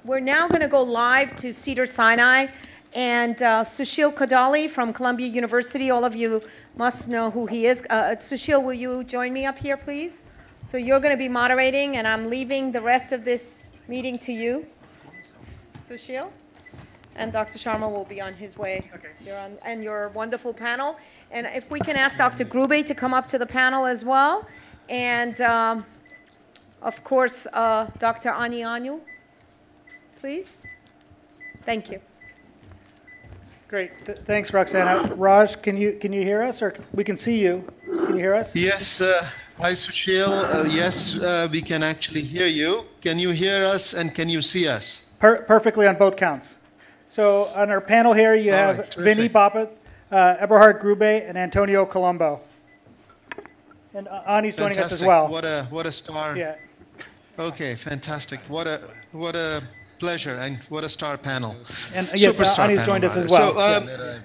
We're now going to go live to Cedars-Sinai, and Sushil Kodali from Columbia University. All of you must know who he is. Sushil, will you join me up here, please? So you're going to be moderating, and I'm leaving the rest of this meeting to you, Sushil. And Dr. Sharma will be on his way. Okay. And your wonderful panel. And if we can ask Dr. Grube to come up to the panel as well. And, of course, Dr. Anianu, please. Thank you. Great. Thanks, Roxana. Raj, can you hear us, or we can see you? Can you hear us? Yes. Hi, Sushil. Yes, we can actually hear you. Can you hear us, and can you see us? Perfectly on both counts. So on our panel here, you have right, Vinny Poppet, Eberhard Grube, and Antonio Colombo. And Ani's joining us as well. What a star. Yeah. Okay, fantastic. What a pleasure, and what a star panel. And yes, Superstar Ani's panel, joined us as rather. well.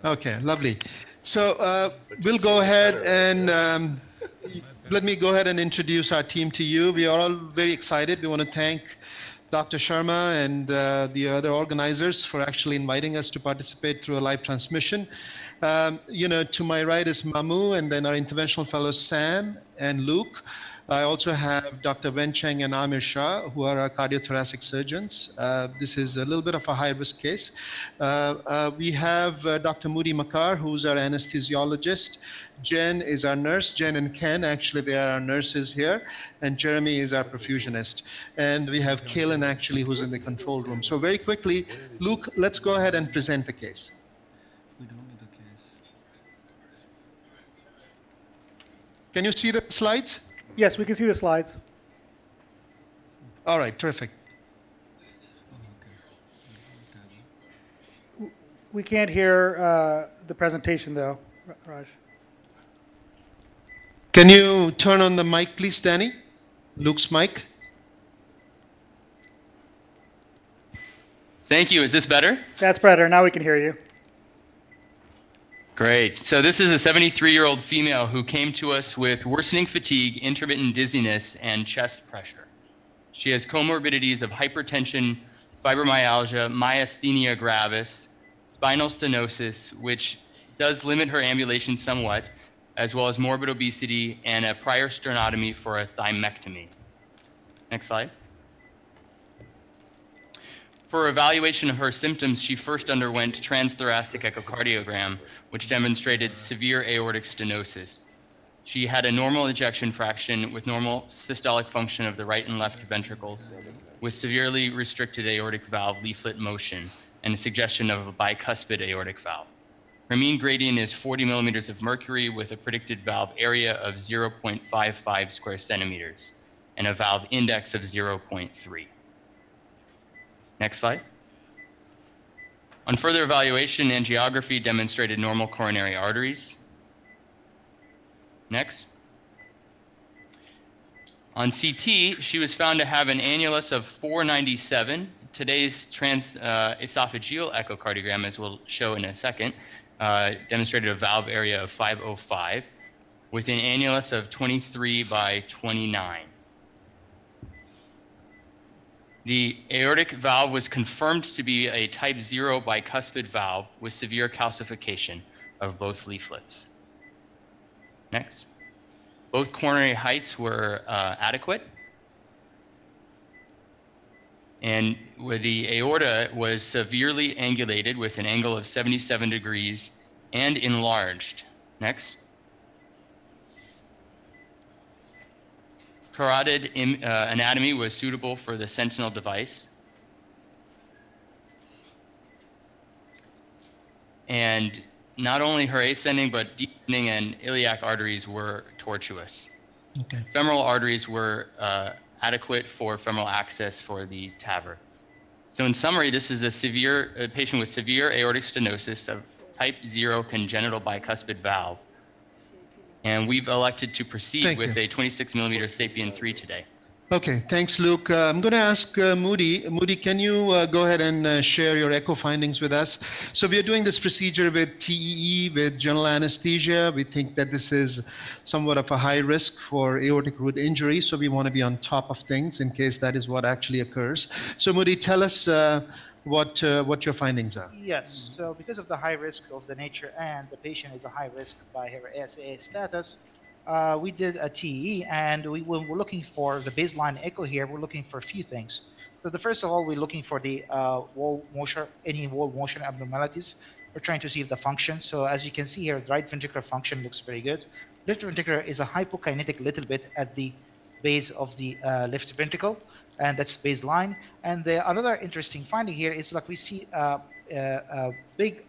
So, okay, lovely. So we'll go ahead and let me go ahead and introduce our team to you. We are all very excited. We want to thank Dr. Sharma and the other organizers for actually inviting us to participate through a live transmission. To my right is Mamu, and then our interventional fellows Sam and Luke. I also have Dr. Wen Cheng and Amir Shah, who are our cardiothoracic surgeons. This is a little bit of a high-risk case. We have Dr. Moody Makar, who's our anesthesiologist. Jen is our nurse. Jen and Ken, actually, they are our nurses here. And Jeremy is our perfusionist. And we have Kaylin, actually, who's in the control room. So very quickly, Luke, let's go ahead and present the case. We don't need the case. Can you see the slides? Yes, we can see the slides. All right, terrific. We can't hear the presentation, though, Raj. Can you turn on the mic, please, Danny? Luke's mic. Thank you. Is this better? That's better. Now we can hear you. Great. So this is a 73-year-old female who came to us with worsening fatigue, intermittent dizziness, and chest pressure. She has comorbidities of hypertension, fibromyalgia, myasthenia gravis, spinal stenosis, which does limit her ambulation somewhat, as well as morbid obesity and a prior sternotomy for a thymectomy. Next slide. For evaluation of her symptoms, she first underwent transthoracic echocardiogram, which demonstrated severe aortic stenosis. She had a normal ejection fraction with normal systolic function of the right and left ventricles, with severely restricted aortic valve leaflet motion and a suggestion of a bicuspid aortic valve. Her mean gradient is 40 millimeters of mercury with a predicted valve area of 0.55 square centimeters and a valve index of 0.3. Next slide. On further evaluation, angiography demonstrated normal coronary arteries. Next. On CT, she was found to have an annulus of 497. Today's esophageal echocardiogram, as we'll show in a second, demonstrated a valve area of 505 with an annulus of 23 by 29. The aortic valve was confirmed to be a type 0 bicuspid valve with severe calcification of both leaflets. Next. Both coronary heights were adequate. And the aorta was severely angulated with an angle of 77 degrees and enlarged. Next. Carotid anatomy was suitable for the Sentinel device. And not only her ascending, but descending and iliac arteries were tortuous. Okay. Femoral arteries were adequate for femoral access for the TAVR. So in summary, this is a patient with severe aortic stenosis of type 0 congenital bicuspid valve. And we've elected to proceed with a 26 millimeter SAPIEN 3 today. Okay, thanks, Luke. I'm going to ask Moody. Moody, can you go ahead and share your echo findings with us? So we are doing this procedure with TEE, with general anesthesia. We think that this is somewhat of a high risk for aortic root injury, so we want to be on top of things in case that is what actually occurs. So Moody, tell us what your findings are. Yes, so because of the high risk of the nature and the patient is a high risk by her ASA status, we did a TEE, and when we're looking for the baseline echo here, we're looking for a few things. So the first of all, we're looking for the wall motion, any wall motion abnormalities. We're trying to see if the function. So as you can see here, the right ventricular function looks very good. Left ventricular is a hypokinetic little bit at the base of the left ventricle, and that's baseline. And the another interesting finding here is like we see a big,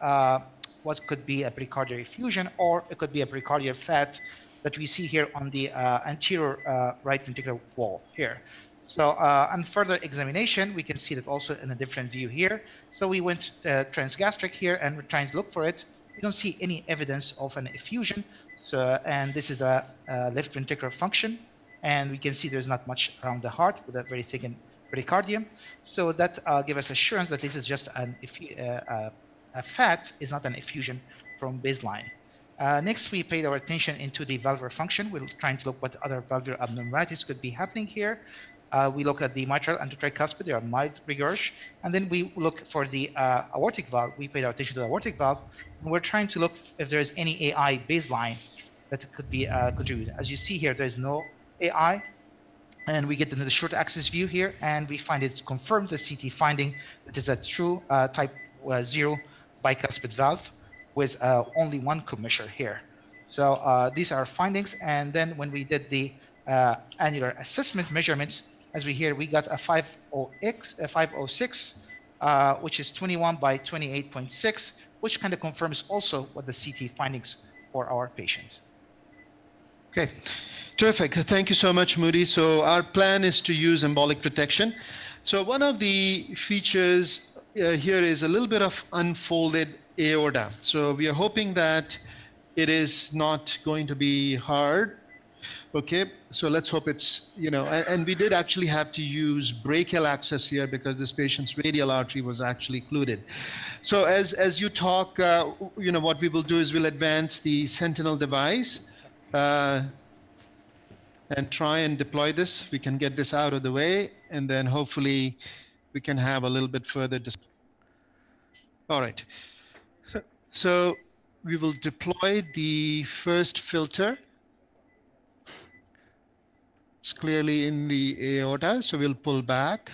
what could be a pericardial effusion, or it could be a pericardial fat that we see here on the anterior right ventricular wall here. So on further examination, we can see that also in a different view here. So we went transgastric here, and we're trying to look for it. We don't see any evidence of an effusion. So, and this is a left ventricular function, and we can see there's not much around the heart with a very thickened pericardium. So that gives us assurance that this is just a fat, is not an effusion from baseline. Next, we paid our attention into the valvular function. We're trying to look what other valvular abnormalities could be happening here. We look at the mitral and tricuspid, they are mild regurg. And then we look for the aortic valve. We paid our attention to the aortic valve. And we're trying to look if there is any AI baseline that could be contributed. As you see here, there is no AI. And we get into the short axis view here, and we find it confirmed the CT finding that is a true type 0 bicuspid valve with only one commissure here. So these are findings. And then when we did the annular assessment measurements, as we hear, we got a 506, which is 21 by 28.6, which kind of confirms also what the CT findings for our patient. Okay, terrific. Thank you so much, Moody. So our plan is to use embolic protection. So one of the features here is a little bit of unfolded aorta. So we are hoping that it is not going to be hard. Okay, so let's hope it's, you know, and we did actually have to use brachial access here because this patient's radial artery was actually occluded. So as you talk, you know, what we will do is we'll advance the Sentinel device and try and deploy this. We can get this out of the way, and then hopefully we can have a little bit further discussion. All right. So we will deploy the first filter. It's clearly in the aorta, so we'll pull back.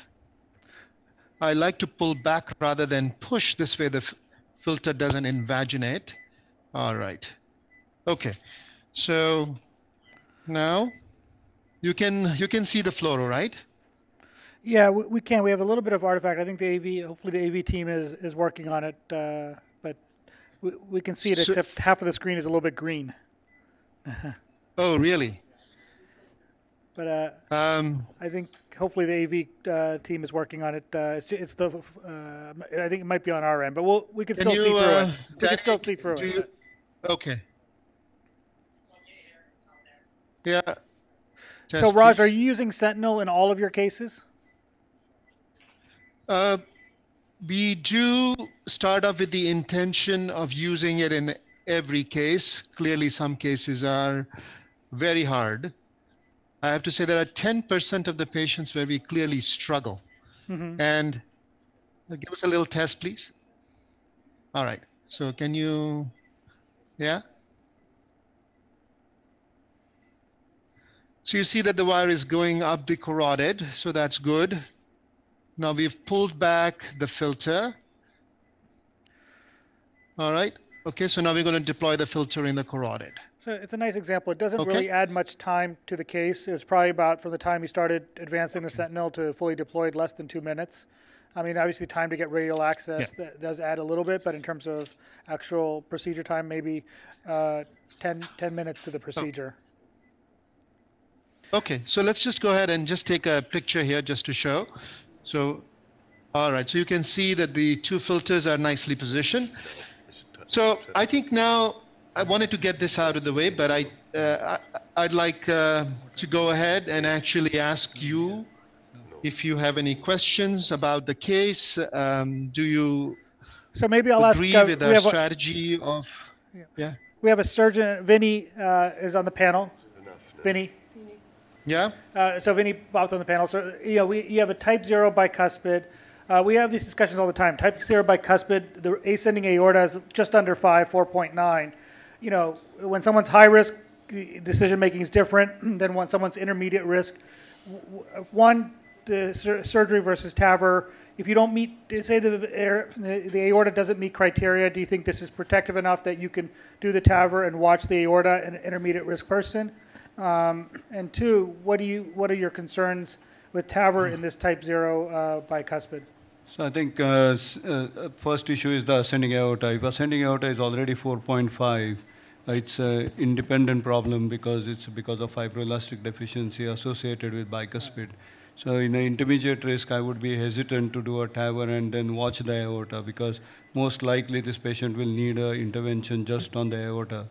I like to pull back rather than push. This way the filter doesn't invaginate. All right. Okay. So now you can see the fluoro, right? Yeah, we can. We have a little bit of artifact. I think the AV, hopefully the AV team is working on it, but we can see it, So, except half of the screen is a little bit green. oh, really? But I think hopefully the AV team is working on it. It's the I think it might be on our end, but we can still see through it. We can still see through it. Okay. Yeah. So Test, Raj, please. are you using Sentinel in all of your cases? We do start off with the intention of using it in every case. Clearly, some cases are very hard. I have to say there are 10% of the patients where we clearly struggle. And give us a little test, please. All right. So can you, yeah? So you see that the wire is going up the carotid, so that's good. Now we've pulled back the filter. All right. Okay, so now we're going to deploy the filter in the carotid. So it's a nice example. It doesn't Okay. really add much time to the case. It's probably about, from the time you started advancing the Sentinel to fully deployed, less than 2 minutes. I mean, obviously time to get radial access, that does add a little bit, but in terms of actual procedure time, maybe 10 minutes to the procedure. Okay, so let's just go ahead and just take a picture here just to show. So, all right, so you can see that the two filters are nicely positioned. So I think now I wanted to get this out of the way, but I'd like to go ahead and actually ask you if you have any questions about the case. Do you So maybe I'll ask, agree with we our have, strategy of, yeah? we have a surgeon, Vinny is on the panel. Vinny. Yeah? So Vinny Bob's on the panel. So, you know, you have a type 0 bicuspid. We have these discussions all the time. Type 0 bicuspid, the ascending aorta is just under 5, 4.9. You know, when someone's high risk, decision making is different than when someone's intermediate risk. One, the surgery versus TAVR. If you don't meet, say the aorta doesn't meet criteria, do you think this is protective enough that you can do the TAVR and watch the aorta in an intermediate risk person? And two, what are your concerns with TAVR in this type 0 bicuspid? So I think first issue is the ascending aorta. If ascending aorta is already 4.5, it's an independent problem because it's because of fibroelastic deficiency associated with bicuspid. So in an intermediate risk, I would be hesitant to do a TAVR and then watch the aorta because most likely this patient will need an intervention just on the aorta.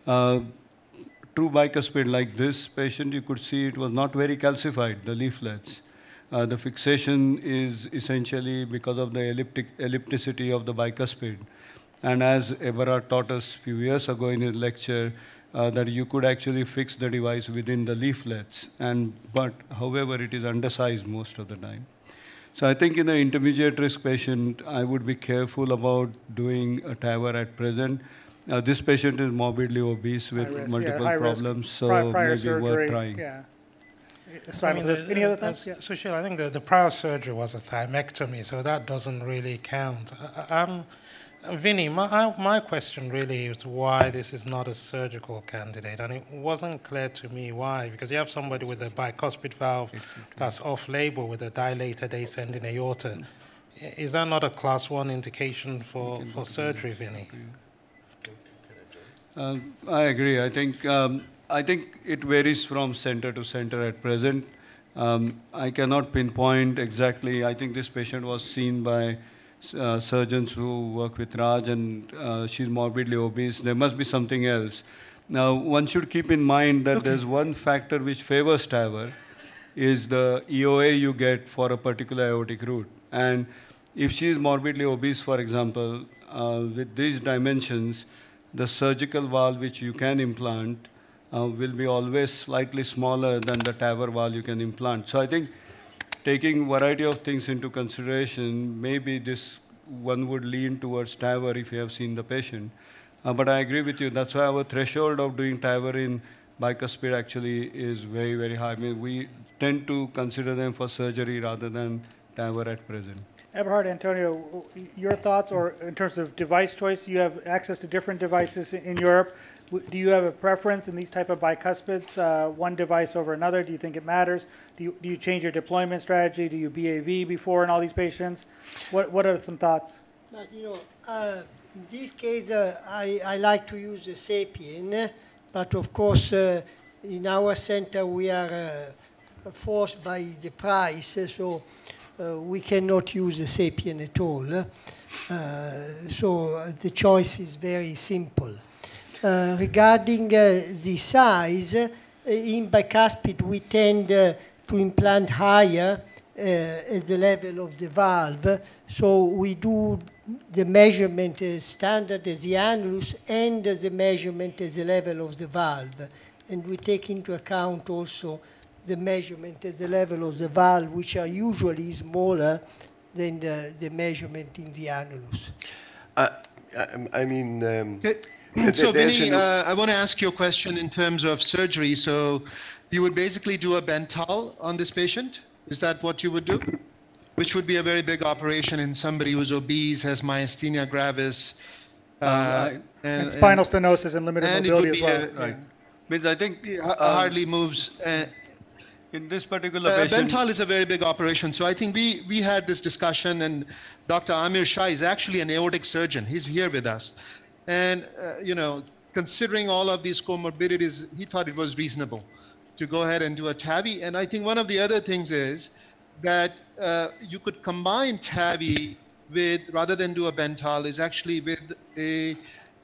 True bicuspid like this patient, you could see it was not very calcified, the leaflets. The fixation is essentially because of the ellipticity of the bicuspid. And as Eberhard taught us a few years ago in his lecture, that you could actually fix the device within the leaflets. But however, it is undersized most of the time. So I think in an intermediate risk patient, I would be careful about doing a TAVR at present. This patient is morbidly obese with multiple problems, so prior maybe surgery, worth trying. Yeah. I mean, Any other thoughts? Yeah. Sushil, I think the prior surgery was a thymectomy, so that doesn't really count. Vinny, my question really is why this is not a surgical candidate, and it wasn't clear to me why, because you have somebody with a bicuspid valve that's off-label with a dilated ascending aorta. Is that not a class 1 indication for surgery, Vinny? I agree. I think it varies from center to center at present. I cannot pinpoint exactly. I think this patient was seen by surgeons who work with Raj, and she's morbidly obese. There must be something else. Now, one should keep in mind that there's one factor which favors TAVR, is the EOA you get for a particular aortic root. And if she is morbidly obese, for example, with these dimensions, the surgical valve which you can implant will be always slightly smaller than the TAVR valve you can implant. So I think taking variety of things into consideration, maybe this one would lean towards TAVR if you have seen the patient. But I agree with you. That's why our threshold of doing TAVR in bicuspid actually is very, very high. I mean, we tend to consider them for surgery rather than TAVR at present. Eberhard, Antonio, your thoughts, or in terms of device choice, you have access to different devices in Europe. Do you have a preference in these type of bicuspids, one device over another? Do you think it matters? Do you change your deployment strategy? Do you BAV before in all these patients? What are some thoughts? In this case, I like to use the Sapien, but of course, in our center we are forced by the price, so we cannot use the Sapien at all. So the choice is very simple. Regarding the size, in bicuspid we tend to implant higher at the level of the valve. So we do the measurement as standard as the annulus and the measurement as the level of the valve. And we take into account also the measurement at the level of the valve, which are usually smaller than the measurement in the annulus. So, Vinny, I want to ask you a question in terms of surgery. So, you would basically do a Bentall on this patient? Is that what you would do? Which would be a very big operation in somebody who's obese, has myasthenia gravis, and spinal stenosis and limited mobility as well. Right. Means I think hardly moves. In this particular patient, Bentall is a very big operation. So I think we had this discussion, and Dr. Amir Shah is actually an aortic surgeon. He's here with us. And, considering all of these comorbidities, he thought it was reasonable to go ahead and do a TAVI. And I think one of the other things is that you could combine TAVI with, rather than do a Bentall, is actually with a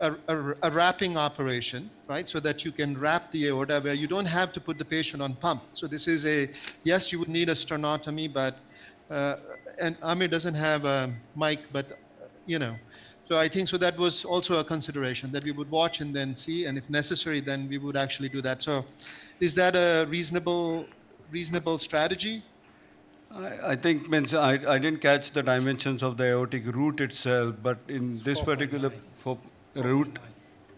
a wrapping operation, right? So that you can wrap the aorta where you don't have to put the patient on pump. So this is yes, you would need a sternotomy, but, and Amir doesn't have a mic, but, so I think so that was also a consideration that we would watch and then see, and if necessary, then we would actually do that. So is that a reasonable strategy? I think I didn't catch the dimensions of the aortic root itself, but in this particular root,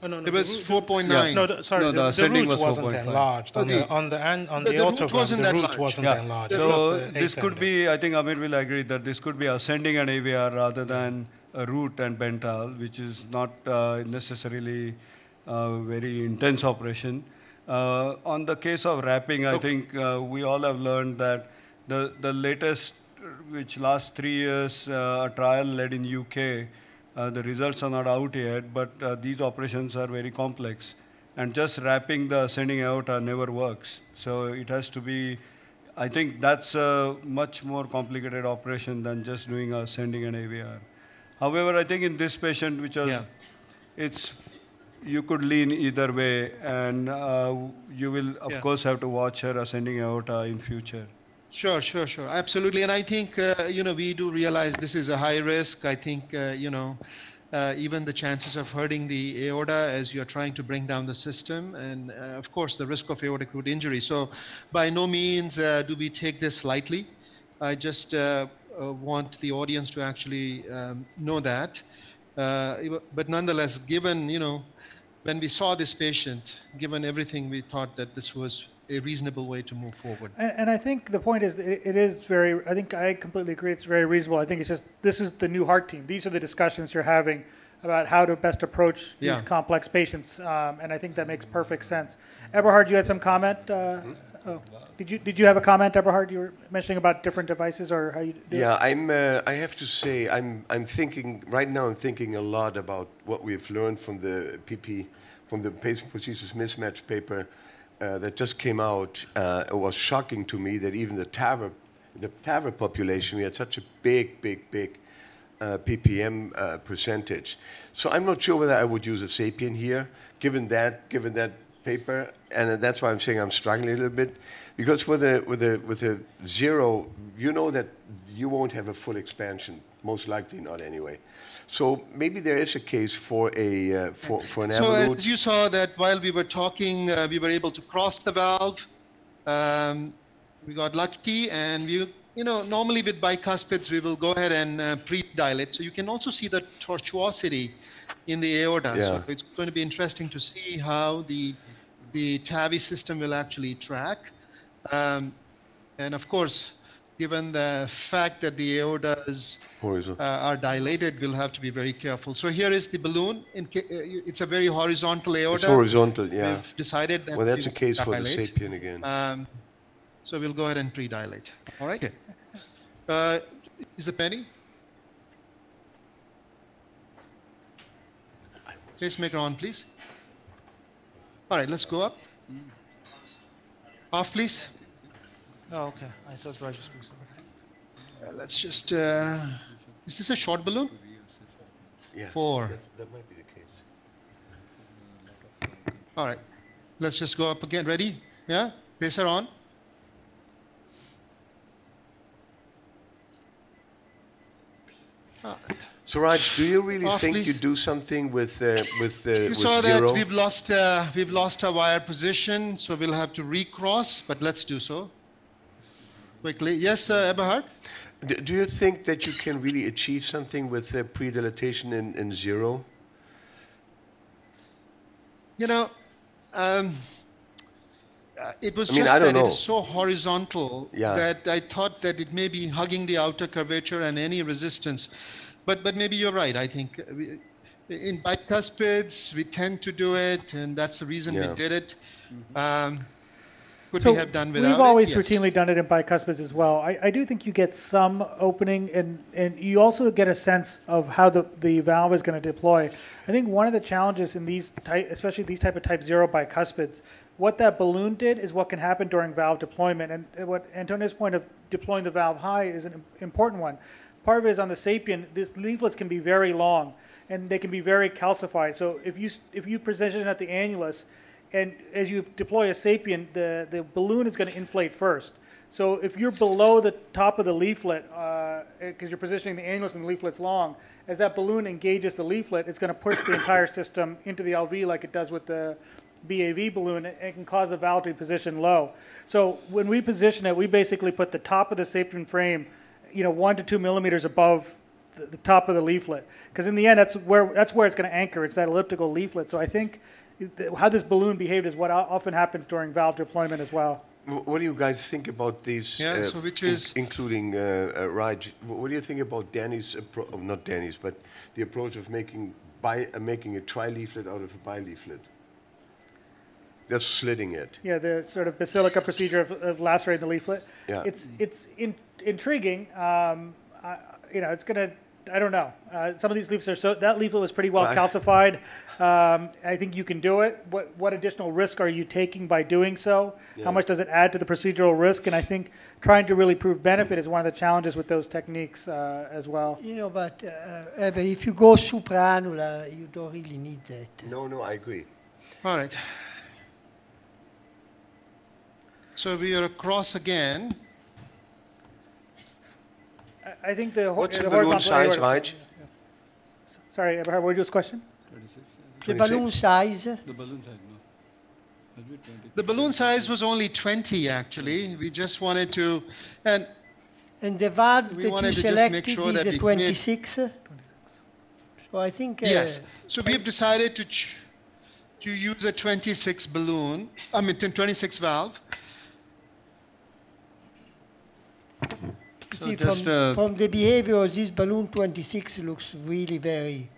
Oh, no, It was 4.9. Yeah. No, sorry, No, the the ascending root was wasn't 4.5. enlarged. On the root aortogram, wasn't the that root large. wasn't yeah. enlarged. So Just the this could ascending. be, I think Amir will agree that this could be ascending and AVR rather than a root and Bentall, which is not necessarily a very intense operation. On the case of wrapping, I think we all have learned that the latest, which last 3 years, a trial led in UK, the results are not out yet, but these operations are very complex. And just wrapping the ascending aorta never works. So it has to be, I think that's a much more complicated operation than just doing ascending and AVR. However, I think in this patient, which was, you could lean either way, and you will, of course, have to watch her ascending aorta in future. Sure, absolutely. And I think, we do realize this is a high risk. I think, even the chances of hurting the aorta as you're trying to bring down the system, and of course, the risk of aortic root injury. So by no means do we take this lightly. I just want the audience to actually know that. But nonetheless, given, when we saw this patient, given everything, we thought that this was a reasonable way to move forward. And I think the point is, it is very, I think I completely agree, it's very reasonable. I think it's just, this is the new heart team. These are the discussions you're having about how to best approach these complex patients, and I think that makes perfect sense. Eberhard, you had some comment? Did you have a comment, Eberhard? You were mentioning about different devices, or how you did? Yeah, I have to say, I'm thinking, right now I'm thinking a lot about what we've learned from the from the patient prosthesis mismatch paper that just came out. It was shocking to me that even the TAVR population, we had such a big PPM percentage. So I'm not sure whether I would use a SAPIEN here, given that paper, and that's why I'm saying I'm struggling a little bit, because with a zero, you know that you won't have a full expansion, most likely not anyway. So maybe there is a case for an So Evolut. as you saw that while we were talking, we were able to cross the valve. We got lucky, and normally with bicuspids, we will go ahead and pre-dilate. So you can also see the tortuosity in the aorta. Yeah. So it's going to be interesting to see how the TAVI system will actually track. And of course, given the fact that the aortas are dilated, we'll have to be very careful. So here is the balloon. It's a very horizontal aorta. It's horizontal, yeah. We've decided that Well, that's a we case for the dilate. SAPIEN again. So we'll go ahead and pre-dilate. All right. Is it ready? Pacemaker on, please. All right, let's go up. Off, please. Oh, okay. I thought Roger spoke. Let's just. Is this a short balloon? Yeah, 4. that might be the case. All right. Let's just go up again. Ready? Yeah? Pacer on. So Raj, do you really Off, think you please. do something with You saw that zero? we've lost our wire position, so we'll have to recross, but let's do so. Quickly. Yes, Eberhard? Do you think that you can really achieve something with pre-dilatation in zero? It was I mean, just I don't that know. it's so horizontal that I thought that it may be hugging the outer curvature and any resistance. But maybe you're right. I think in bicuspids, we tend to do it, and that's the reason we did it. Could we have done without it? We've always Yes. routinely done it in bicuspids as well. I do think you get some opening, and you also get a sense of how the valve is going to deploy. I think one of the challenges in these especially these type of type 0 bicuspids, what that balloon did is what can happen during valve deployment. And what Antonio's point of deploying the valve high is an important one. part of it is on the Sapien, these leaflets can be very long and they can be very calcified. So if you position at the annulus, and as you deploy a Sapien, the balloon is going to inflate first. So if you're below the top of the leaflet, because you're positioning the annulus and the leaflet's long, as that balloon engages the leaflet, it's going to push the entire system into the LV like it does with the BAV balloon. It can cause the valve to be positioned low. So when we position it, we basically put the top of the Sapien frame, 1 to 2 millimeters above the top of the leaflet. Because in the end, that's where it's going to anchor. It's that elliptical leaflet. So I think how this balloon behaved is what often happens during valve deployment as well. What do you guys think about these? Yeah, so which is including Raj. What do you think about Danny's approach? Oh, not Danny's, but the approach of making a tri-leaflet out of a bi-leaflet. That's slitting it. Yeah, the sort of basilica procedure of lacerating the leaflet. Yeah. It's intriguing. It's gonna. I don't know. Some of these leaflets that leaflet was pretty well calcified. I think you can do it. What additional risk are you taking by doing so? Yeah. How much does it add to the procedural risk? And I think trying to really prove benefit is one of the challenges with those techniques as well. But if you go supraannular, you don't really need that. No, I agree. All right. So we are across again. I think what's the balloon size, Raj? Sorry, Abraham, what was your question? 26. The balloon size? The balloon size, no. The balloon size was only 20, actually. We just wanted to, and the valve that you selected is a 26? 26. So I think... yes. So we've decided to use a 26 balloon, 26 valve. See, from the behavior of this balloon, 26 looks really very,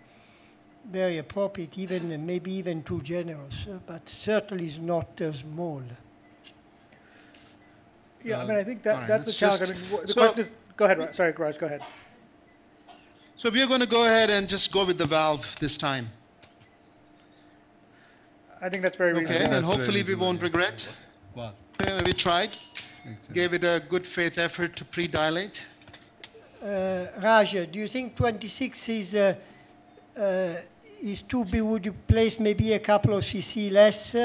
very appropriate, maybe even too generous, but certainly is not small. Yeah, I think that's the challenge. The question is, go ahead, sorry, Raj, go ahead. So we're going to go ahead and just go with the valve this time. I think that's very reasonable. Okay, and hopefully we won't regret. Wow. We tried. Gave it a good faith effort to pre-dilate. Raj, do you think 26 is too big? Would you place maybe a couple of cc less,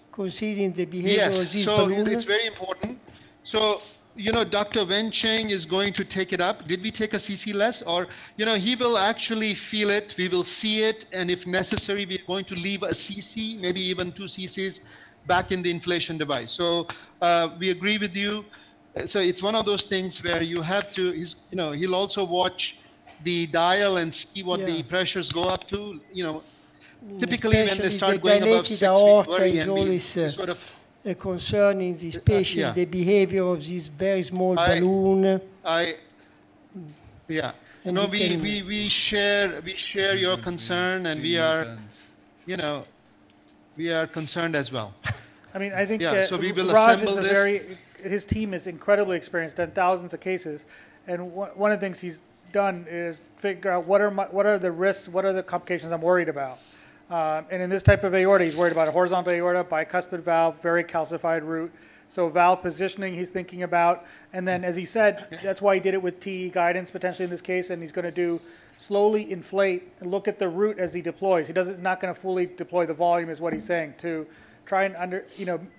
considering the behavior of this balloon? Yes, it's very important. So, Dr. Wen Cheng is going to take it up. Did we take a cc less? Or, he will actually feel it, we will see it, and if necessary, we're going to leave a cc, maybe even 2 cc's, back in the inflation device. So we agree with you. So it's one of those things where you have to, he'll also watch the dial and see what the pressures go up to. Typically when they start going above 6, we worry and we sort of... a concern in this patient, the behavior of this very small balloon. We share your concern, and we are, we are concerned as well. I think so we will Raj assemble is his team is incredibly experienced, done thousands of cases, and one of the things he's done is figure out what are the risks, what are the complications I'm worried about. And in this type of aorta, he's worried about a horizontal aorta, bicuspid valve, very calcified root. So valve positioning he's thinking about. And then, as he said, that's why he did it with TE guidance potentially in this case, and he's going to do slowly inflate and look at the root as he deploys. He's not going to fully deploy the volume is what he's saying, to try and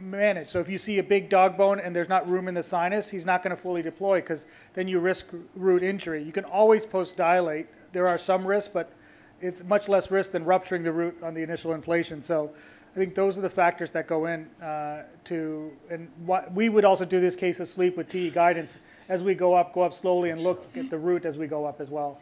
manage. So if you see a big dog bone and there's not room in the sinus, he's not going to fully deploy, because then you risk root injury. You can always post-dilate. There are some risks, but it's much less risk than rupturing the root on the initial inflation. So I think those are the factors that go in and what we would also do this case asleep with TE guidance. As we go up slowly and look at the root as we go up as well.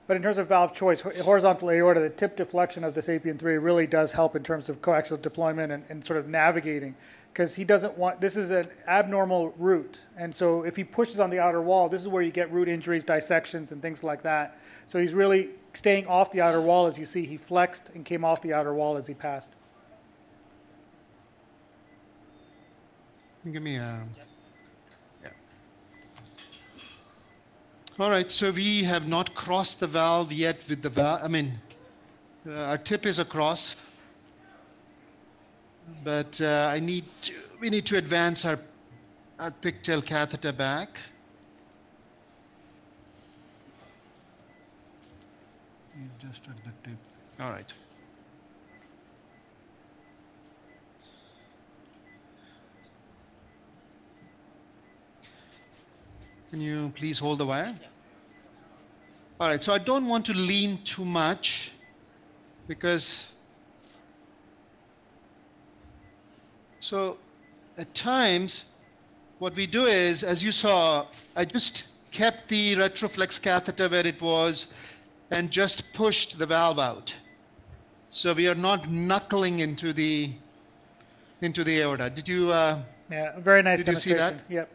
But in terms of valve choice, horizontal aorta, the tip deflection of the SAPIEN 3 really does help in terms of coaxial deployment and sort of navigating, because he doesn't want, this is an abnormal root. And so if he pushes on the outer wall, this is where you get root injuries, dissections, and things like that. So he's really staying off the outer wall. As you see, he flexed and came off the outer wall as he passed. Give me a... All right, so we have not crossed the valve yet with the valve. Our tip is across, but I need to we need to advance our pigtail catheter back. Just at the tip. All right. Can you please hold the wire? Yeah. All right, so I don't want to lean too much because, so at times what we do is, as you saw, I just kept the retroflex catheter where it was and just pushed the valve out. So we are not knuckling into the aorta. Did you? Yeah, very nice Did you see demonstration. that? Yep.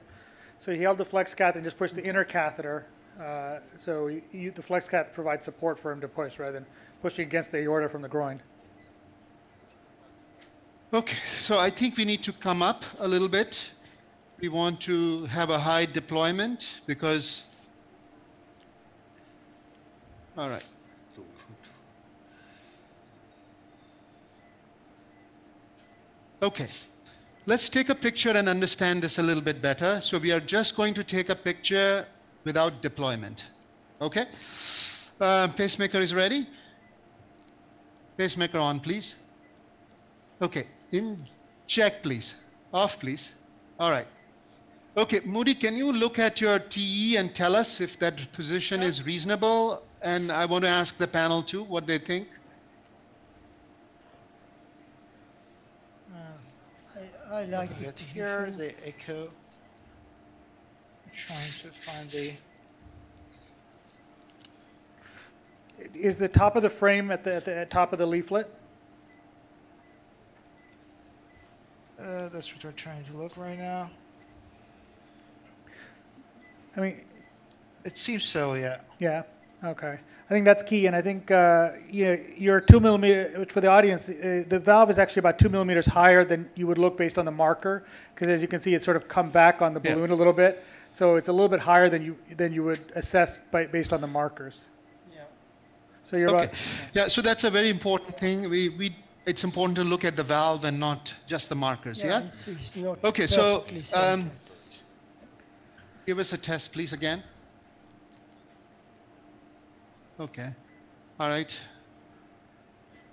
So he held the flex catheter and just pushed the inner catheter. So the flex catheter provides support for him to push rather than pushing against the aorta from the groin. Okay, so I think we need to come up a little bit. We want to have a high deployment because, all right. Okay, let's take a picture and understand this a little bit better. So we are just going to take a picture without deployment. Okay? Pacemaker is ready. Pacemaker on, please. Okay, in check, please. Off, please. All right. Okay, Moody, can you look at your TE and tell us if that position is reasonable? And I want to ask the panel too what they think. I like Get it. here, the echo. Trying to find the. Is the top of the frame at the top of the leaflet? That's what we're trying to look right now. I mean, It seems so, yeah. yeah. Okay. I think that's key, and I think your 2 millimeter, which for the audience, the valve is actually about 2 millimeters higher than you would look based on the marker, because as you can see, it's sort of come back on the balloon a little bit, so it's a little bit higher than you would assess based on the markers. Yeah. So you're Okay. about, Yeah, so that's a very important thing. It's important to look at the valve and not just the markers, yeah? It's not Okay, so perfectly centered. give us a test, please, again. Okay. All right.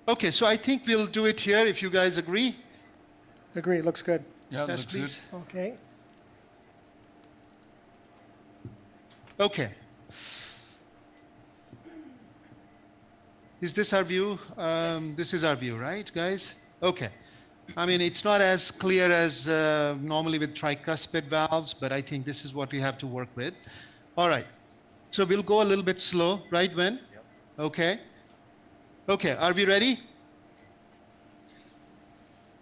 Okay, so I think we'll do it here if you guys agree. agree, looks good. Yeah, Yes, that's please. Okay. Okay. Is this our view? This is our view, right, guys? Okay. I mean, it's not as clear as normally with tricuspid valves, but I think this is what we have to work with. All right. So we'll go a little bit slow, right, Wen? Yep. Okay. Okay, are we ready?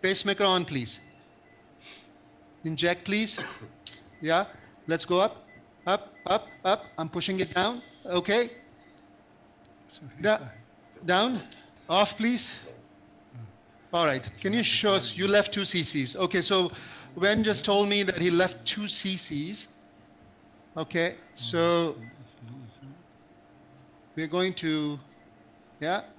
Pacemaker on, please. Inject, please. Yeah, let's go up, up, up, up. I'm pushing it down. Okay. Down. Off, please. All right. Can you show us? You left 2 cc's. Okay, so Wen just told me that he left 2 cc's. Okay, so we're going to,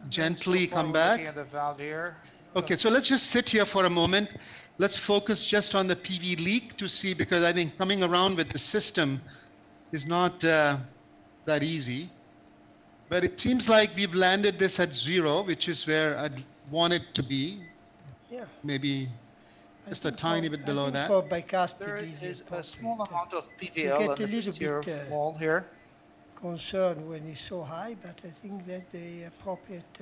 gently come back. Looking at the valve here. Okay, so let's just sit here for a moment. Let's focus just on the PV leak to see, because I think coming around with the system is not that easy. But it seems like we've landed this at 0, which is where I'd want it to be. Yeah. Maybe just a tiny bit below that. For bicuspid, There is is a appropriate. small amount of You PVL get on a the little posterior bit, wall here. concern when it's so high, but I think that's the appropriate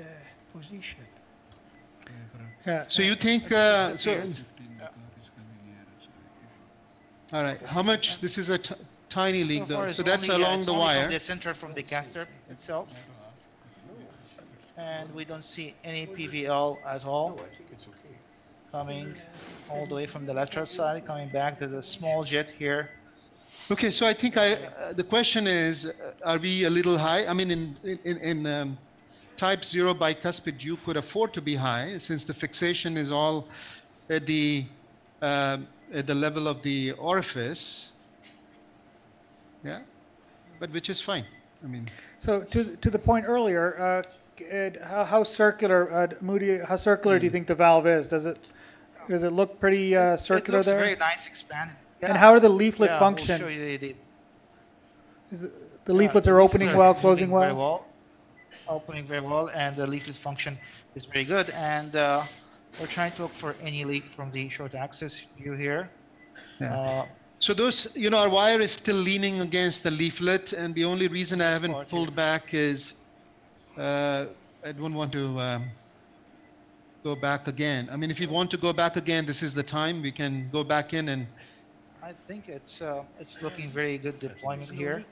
position. Yeah. So you think, all right, how much, this is a tiny leak So far though, it's so that's only, along it's the only wire. From the center from the catheter itself. And we don't see any PVL at all. Coming all the way from the lateral side, coming back to the small jet here. Okay, so I think the question is, are we a little high? I mean, in type 0 bicuspid, you could afford to be high since the fixation is all at the level of the orifice. Yeah, but which is fine. I mean. So to the point earlier, how circular, Moody, how circular do you think the valve is? Does it, Does it look pretty circular it looks there? very nice, expanded. And how are the leaflet yeah, function? We'll show you The leaflets are opening leaflets well, are closing moving very well? opening very well, and the leaflet function is very good. And we're trying to look for any leak from the short axis view here. Yeah. So those, our wire is still leaning against the leaflet, and the only reason I haven't pulled back is I don't want to go back again. I mean, if you want to go back again, this is the time. We can go back in and... I think it's looking very good deployment here.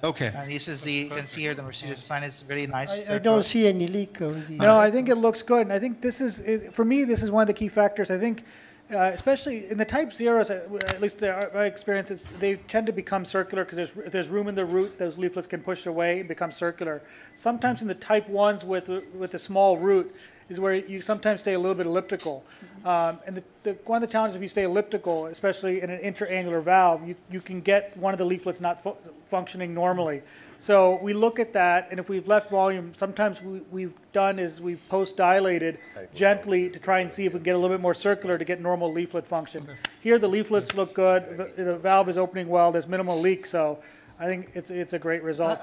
Okay. And this is you can see here the Mercedes sign is very nice. I don't see any leak on the... No, I think it looks good. And I think this is, for me, this is one of the key factors. I think, especially in the type zeros, at least my experience, they tend to become circular because if there's room in the root, those leaflets can push away and become circular. Sometimes in the type 1s with a small root is where you sometimes stay a little bit elliptical. And one of the challenges if you stay elliptical, especially in an interannular valve, you can get one of the leaflets not functioning normally. So we look at that, and if we've left volume, sometimes we've post-dilated gently to try and see if we can get a little bit more circular to get normal leaflet function. Here the leaflets look good, the valve is opening well, there's minimal leak, so I think it's a great result.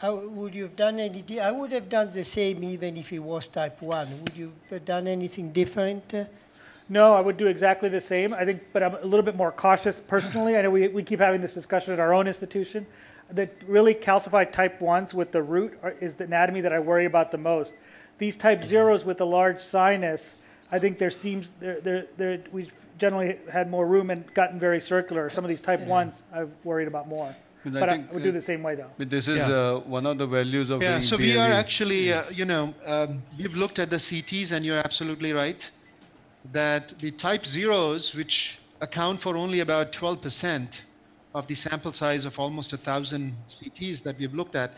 Would you have done anything? I would have done the same even if it was type 1. Would you have done anything different? No, I would do exactly the same. I think, but I'm a little bit more cautious personally. I know we keep having this discussion at our own institution. The really calcified type 1s with the root is the anatomy that I worry about the most. These type 0s with the large sinus, I think we've generally had more room and gotten very circular. Some of these type 1s I've worried about more. But I would do the same way, though. But this is one of the values of Yeah, so we BLE. are actually, we've looked at the CTs, and you're absolutely right, that the type 0s, which account for only about 12% of the sample size of almost 1,000 CTs that we've looked at,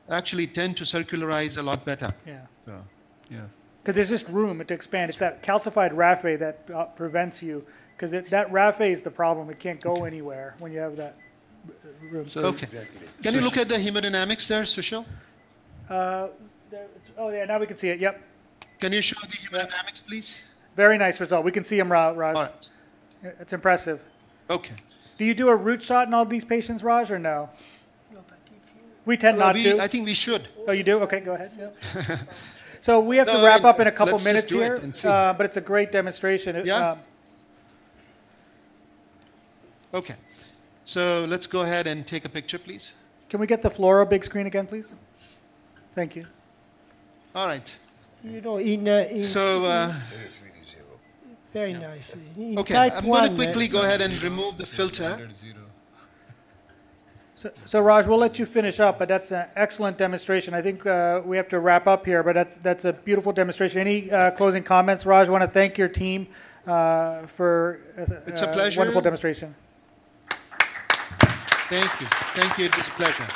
actually tend to circularize a lot better. Yeah. So, yeah. Because there's just room to expand. It's that calcified raphe that prevents you, because that raphe is the problem. It can't go anywhere when you have that room. So, Okay. Can you look at the hemodynamics there, Sushil? Oh, yeah, now we can see it. Yep. Can you show the hemodynamics, please? Very nice result. We can see them, Raj. All right. It's impressive. Okay. Do you do a root shot in all these patients, Raj, or no? We tend not to. I think we should. Oh, you do? Okay, go ahead. So we have to wrap up in a couple let's minutes just do here, it and see. but it's a great demonstration. Yeah? Okay. So let's go ahead and take a picture, please. Can we get the Flora big screen again, please? Thank you. All right. Very nice. In Okay, type I'm going 1, to quickly go ahead and remove the filter. So Raj, we'll let you finish up, but that's an excellent demonstration. I think we have to wrap up here, but that's a beautiful demonstration. Any closing comments, Raj? I want to thank your team for It's a pleasure. Wonderful demonstration. Thank you. Thank you. It was a pleasure.